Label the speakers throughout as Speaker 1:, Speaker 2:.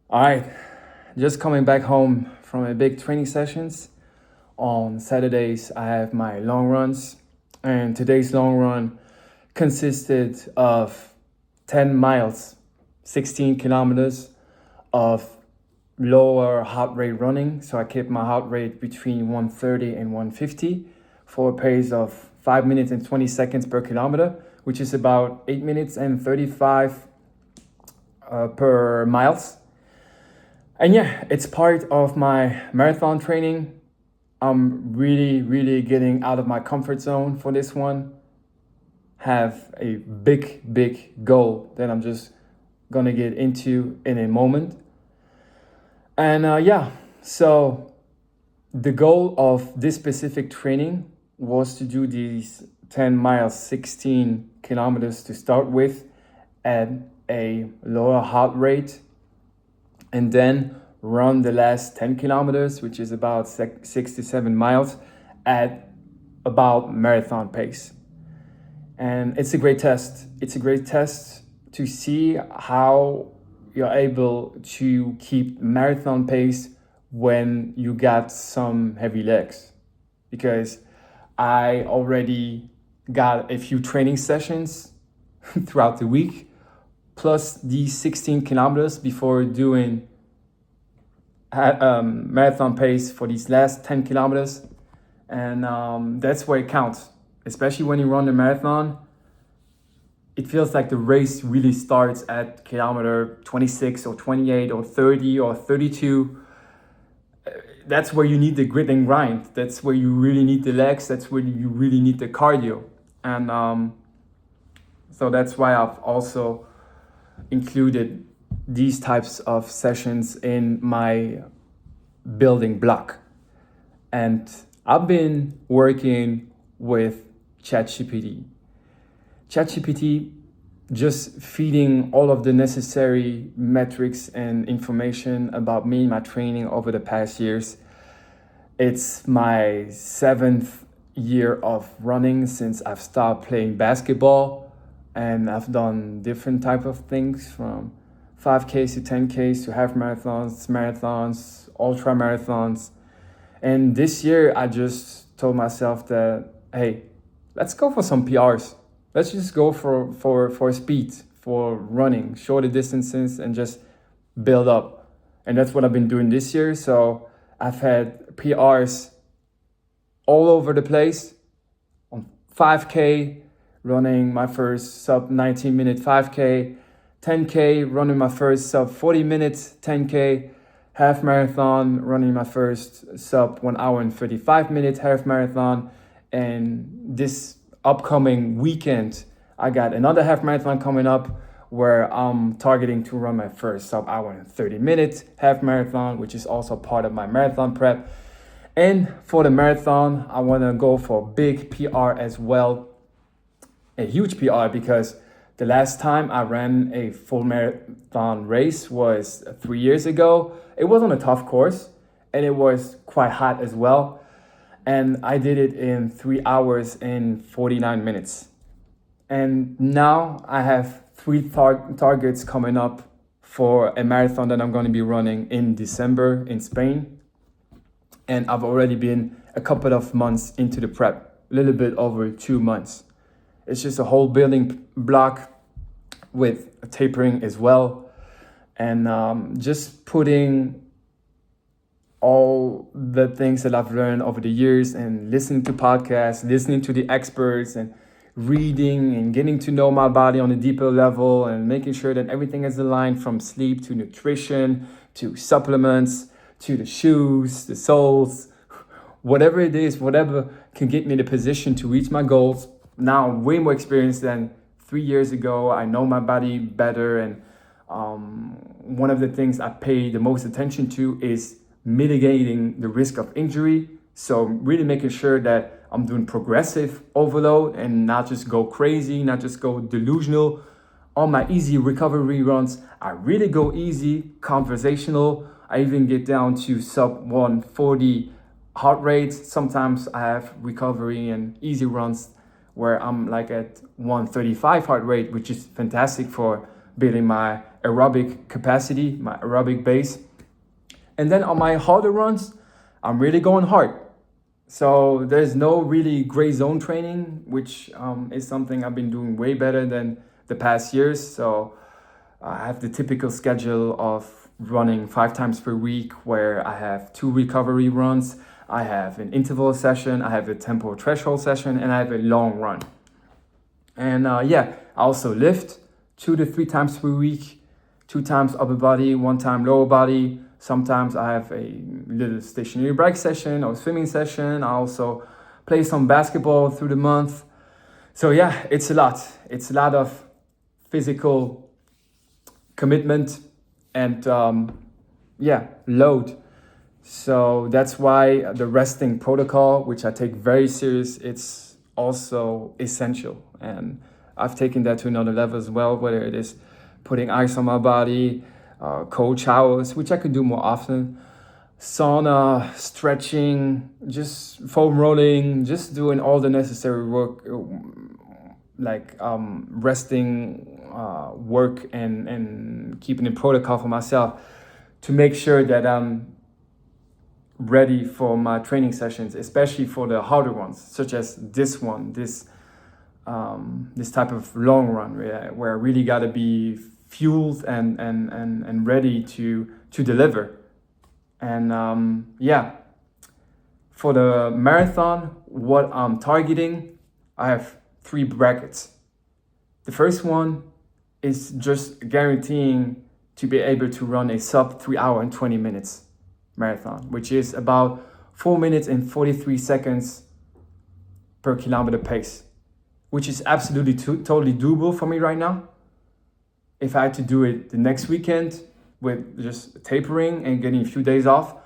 Speaker 1: All right, just coming back home from a big training sessions. On Saturdays, I have my long runs, and today's long run consisted of 10 miles, 16 kilometers of lower heart rate running. So I kept my heart rate between 130 and 150 for a pace of 5 minutes and 20 seconds per kilometer, which is about 8 minutes and 35 per miles. And yeah, it's part of my marathon training. I'm really getting out of my comfort zone for this one. Have a big goal that I'm just gonna get into in a moment. And so the goal of this specific training was to do these 10 miles, 16 kilometers to start with at a lower heart rate, and then run the last 10 kilometers, which is about 6 to 7 miles, at about marathon pace. And it's a great test. It's a great test to see how you're able to keep marathon pace when you got some heavy legs. Because I already got a few training sessions throughout the week, plus these 16 kilometers before doing marathon pace for these last 10 kilometers. And that's where it counts, especially when you run the marathon. It feels like the race really starts at kilometer 26 or 28 or 30 or 32. That's where you need the grit and grind. That's where you really need the legs. That's where you really need the cardio. And so that's why I've also included these types of sessions in my building block. And I've been working with ChatGPT. ChatGPT just feeding all of the necessary metrics and information about me and my training over the past years. It's my 7th year of running since I've started playing basketball, and I've done different type of things from 5Ks to 10Ks to half marathons, ultra marathons. And this year I just told myself that, hey, let's go for some PRs. Let's just go for speed, for running, shorter distances, and just build up. And that's what I've been doing this year. So I've had PRs all over the place. On 5K, running my first sub 19 minute 5K, 10K, running my first sub 40 minutes 10K, half marathon, running my first sub 1 hour and 35 minutes half marathon. And this upcoming weekend, I got another half marathon coming up where I'm targeting to run my first sub hour and 30 minutes half marathon, which is also part of my marathon prep. And for the marathon, I want to go for a big PR as well, a huge PR, because the last time I ran a full marathon race was 3 years ago. It was on a tough course and it was quite hot as well. And I did it in 3 hours and 49 minutes. And now I have three targets coming up for a marathon that I'm going to be running in December in Spain. And I've already been a couple of months into the prep, a little bit over 2 months. It's just a whole building block with tapering as well. And just putting all the things that I've learned over the years and listening to podcasts, listening to the experts and reading and getting to know my body on a deeper level and making sure that everything is aligned from sleep to nutrition to supplements to the shoes, the soles, whatever it is, whatever can get me in a position to reach my goals. Now I'm way more experienced than 3 years ago. I know my body better, and one of the things I pay the most attention to is mitigating the risk of injury. So really making sure that I'm doing progressive overload and not just go crazy, not just go delusional. On my easy recovery runs, I really go easy, conversational. I even get down to sub 140 heart rates. Sometimes I have recovery and easy runs where I'm like at 135 heart rate, which is fantastic for building my aerobic capacity, my aerobic base. And then on my harder runs, I'm really going hard. So there's no really gray zone training, which is something I've been doing way better than the past years. So I have the typical schedule of running 5 times per week, where I have 2 recovery runs, I have an interval session, I have a tempo threshold session, and I have a long run. And I also lift 2 to 3 times per week, 2 times upper body, 1 time lower body. Sometimes I have a little stationary bike session or swimming session. I also play some basketball through the month. So yeah, it's a lot. It's a lot of physical commitment and load. So that's why the resting protocol, which I take very serious, it's also essential. And I've taken that to another level as well, whether it is putting ice on my body, cold showers, which I can do more often, sauna, stretching, just foam rolling, just doing all the necessary work, like resting work and keeping a protocol for myself to make sure that I'm ready for my training sessions, especially for the harder ones, such as this one, this type of long run where I really got to be fueled and ready to deliver. And for the marathon, what I'm targeting, I have 3 brackets. The first one is just guaranteeing to be able to run a sub 3 hour and 20 minutes marathon, which is about 4 minutes and 43 seconds per kilometer pace, which is absolutely totally doable for me right now. If I had to do it the next weekend with just tapering and getting a few days off,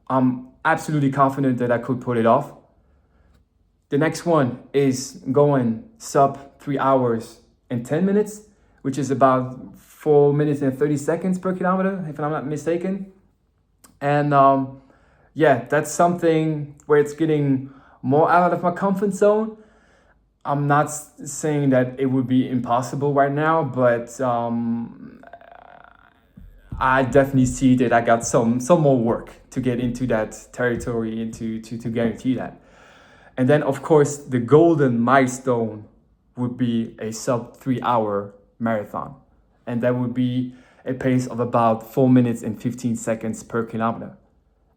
Speaker 1: I'm absolutely confident that I could pull it off. The next one is going sub 3 hours and 10 minutes, which is about 4 minutes and 30 seconds per kilometer, if I'm not mistaken. And that's something where it's getting more out of my comfort zone. I'm not saying that it would be impossible right now, but I definitely see that I got some more work to get into that territory and to guarantee that. And then, of course, the golden milestone would be a sub 3 hour marathon. And that would be a pace of about 4 minutes and 15 seconds per kilometer.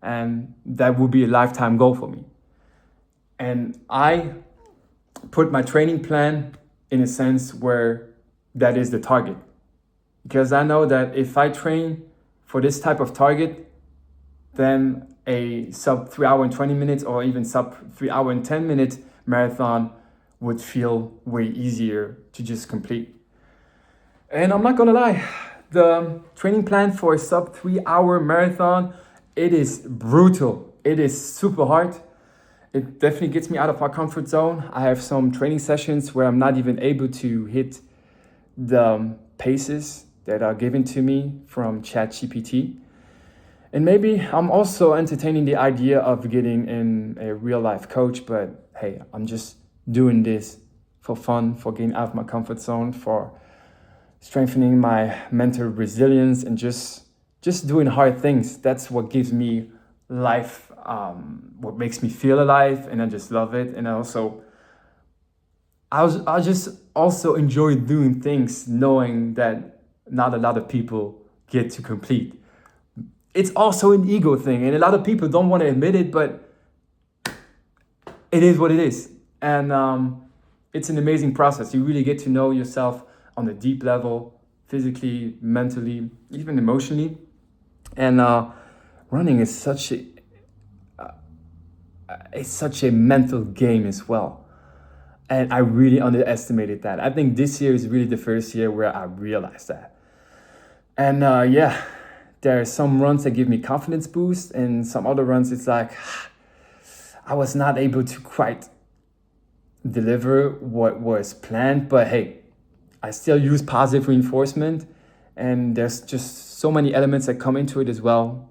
Speaker 1: And that would be a lifetime goal for me. And I put my training plan in a sense where that is the target. Because I know that if I train for this type of target, then a sub 3 hour and 20 minutes or even sub 3 hour and 10 minute marathon would feel way easier to just complete. And I'm not gonna lie, the training plan for a sub 3 hour marathon, it is brutal. It is super hard. It definitely gets me out of my comfort zone. I have some training sessions where I'm not even able to hit the paces that are given to me from ChatGPT. And maybe I'm also entertaining the idea of getting in a real life coach, but hey, I'm just doing this for fun, for getting out of my comfort zone, for strengthening my mental resilience and just doing hard things. That's what gives me life, what makes me feel alive, and I just love it. And I just also enjoy doing things knowing that not a lot of people get to complete. It's also an ego thing, and a lot of people don't want to admit it, but it is what it is. And it's an amazing process. You really get to know yourself on a deep level, physically, mentally, even emotionally. And running is such a mental game as well. And I really underestimated that. I think this year is really the first year where I realized that. And there are some runs that give me confidence boost, and some other runs it's like I was not able to quite deliver what was planned, but hey, I still use positive reinforcement, and there's just so many elements that come into it as well.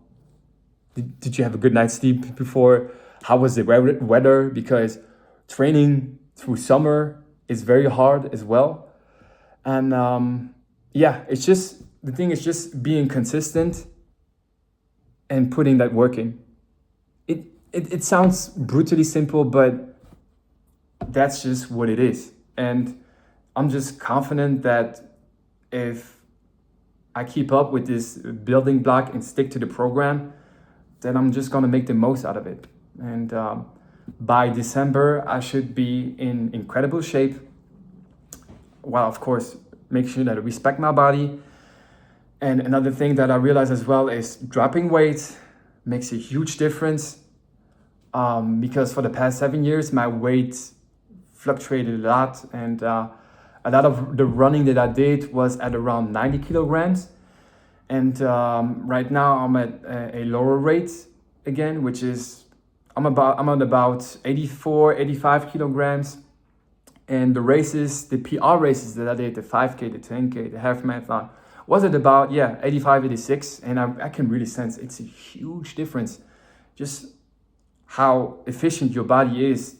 Speaker 1: Did you have a good night's sleep before? How was the weather? Because training through summer is very hard as well. And it's just the thing is just being consistent and putting that work in. It sounds brutally simple, but that's just what it is. And I'm just confident that if I keep up with this building block and stick to the program, then I'm just gonna make the most out of it. And by December, I should be in incredible shape. While of course, make sure that I respect my body. And another thing that I realize as well is dropping weight makes a huge difference. Because for the past 7 years, my weight fluctuated a lot, and a lot of the running that I did was at around 90 kilograms. And right now I'm at a lower rate again, which is I'm on about 84, 85 kilograms. And the races, the PR races that I did, the 5K, the 10K, the half marathon, was at about 85, 86. And I can really sense it's a huge difference. Just how efficient your body is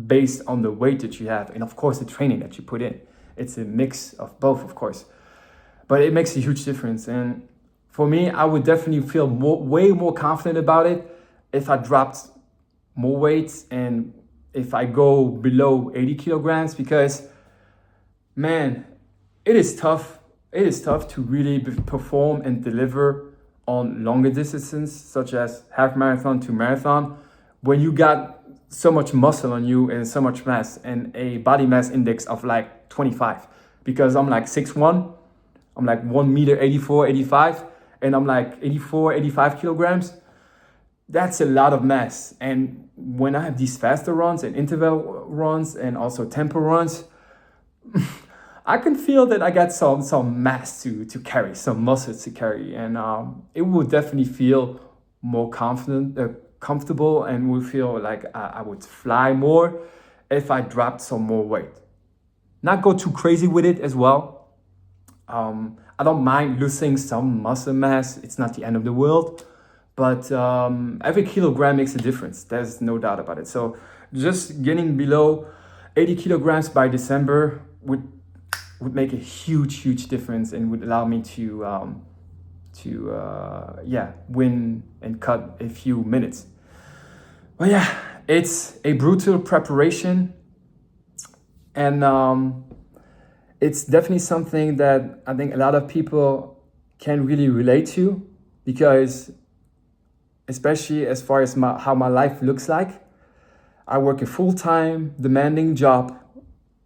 Speaker 1: based on the weight that you have, and of course the training that you put in. It's a mix of both, of course, but it makes a huge difference. And for me, I would definitely feel way more confident about it if I dropped more weight and if I go below 80 kilograms, because man, it is tough. It is tough to really perform and deliver on longer distances such as half marathon to marathon when you got so much muscle on you and so much mass and a body mass index of like 25. Because I'm like 6'1", I'm like 1 meter 84, 85, and I'm like 84, 85 kilograms. That's a lot of mass. And when I have these faster runs and interval runs and also tempo runs, I can feel that I got some mass to carry, some muscles to carry. And it will definitely feel more comfortable, and will feel like I would fly more if I dropped some more weight. Not go too crazy with it as well. I don't mind losing some muscle mass. It's not the end of the world, but every kilogram makes a difference. There's no doubt about it. So just getting below 80 kilograms by December would make a huge difference and would allow me to win and cut a few minutes. But yeah, it's a brutal preparation, and it's definitely something that I think a lot of people can really relate to, because especially as far as how my life looks like, I work a full-time demanding job.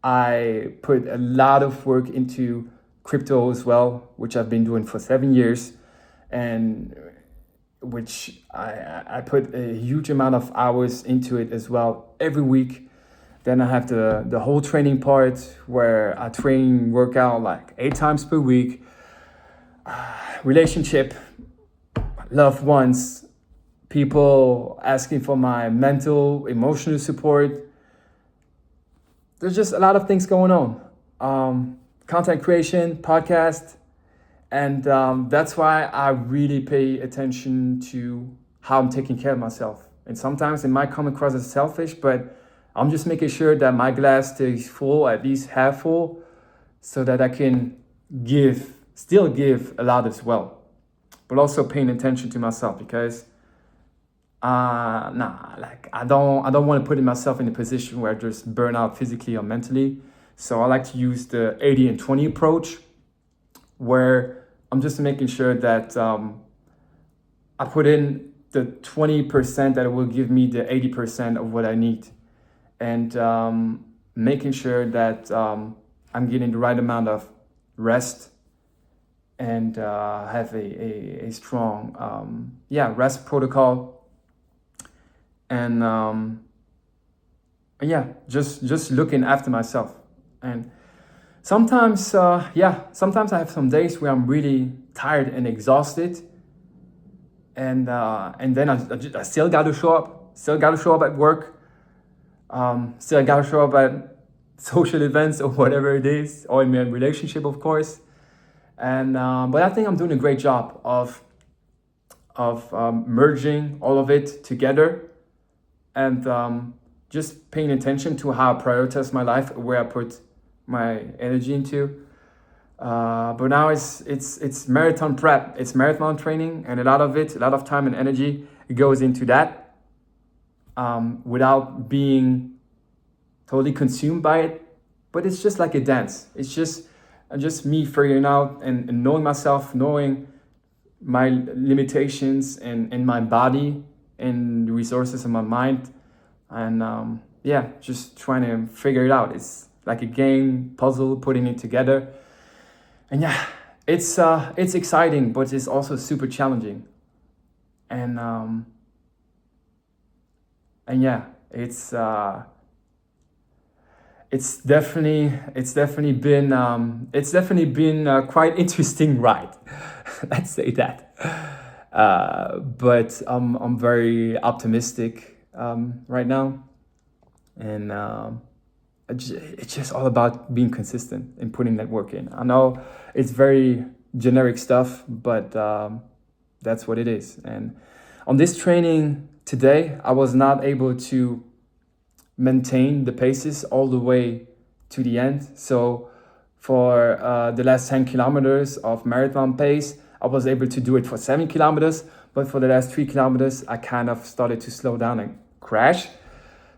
Speaker 1: I put a lot of work into crypto as well, which I've been doing for 7 years, and which I put a huge amount of hours into it as well every week. Then I have the whole training part where I work out like 8 times per week. Relationship, loved ones, people asking for my mental, emotional support. There's just a lot of things going on. Content creation, podcast. And that's why I really pay attention to how I'm taking care of myself. And sometimes it might come across as selfish, but I'm just making sure that my glass stays full, at least half full, so that I can still give a lot as well. But also paying attention to myself, because I don't want to put myself in a position where I just burn out physically or mentally. So I like to use the 80 and 20 approach, where I'm just making sure that I put in the 20% that will give me the 80% of what I need, and making sure that I'm getting the right amount of rest and have a strong rest protocol, and just looking after myself. And sometimes I have some days where I'm really tired and exhausted, and then I still got to show up at work, still got to show up at social events or whatever it is, or in my relationship, of course. And but I think I'm doing a great job of merging all of it together, and just paying attention to how I prioritize my life, where I put my energy into. But now it's marathon prep, it's marathon training, and a lot of time and energy goes into that, without being totally consumed by it. But it's just like a dance. It's just me figuring out and knowing myself, knowing my limitations and my body and the resources of my mind, and just trying to figure it out. It's like a game puzzle, putting it together. And yeah, it's exciting, but it's also super challenging. And yeah, it's definitely been a quite interesting ride. Let's say that. But I'm very optimistic right now, and it's just all about being consistent and putting that work in. I know it's very generic stuff, but that's what it is. And on this training today, I was not able to maintain the paces all the way to the end. So for the last 10 kilometers of marathon pace, I was able to do it for 7 kilometers, but for the last 3 kilometers, I kind of started to slow down and crash.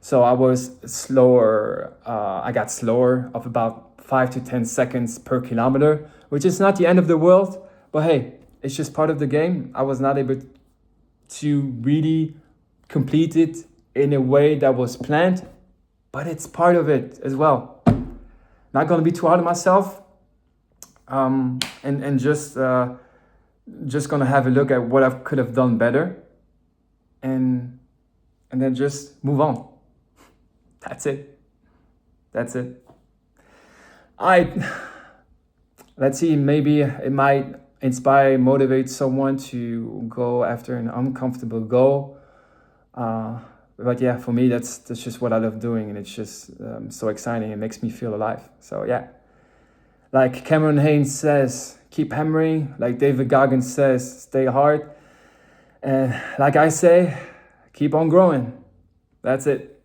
Speaker 1: So I was slower, I got slower of about 5 to 10 seconds per kilometer, which is not the end of the world, but hey, it's just part of the game. I was not able to really complete it in a way that was planned, but it's part of it as well. Not gonna be too hard on myself, and just gonna have a look at what I could have done better, and then just move on. That's it. Let's see, maybe it might inspire, motivate someone to go after an uncomfortable goal. But yeah, for me, that's just what I love doing, and it's just so exciting. It makes me feel alive. So yeah, like Cameron Haynes says, keep hammering. Like David Goggins says, stay hard. And like I say, keep on growing. That's it.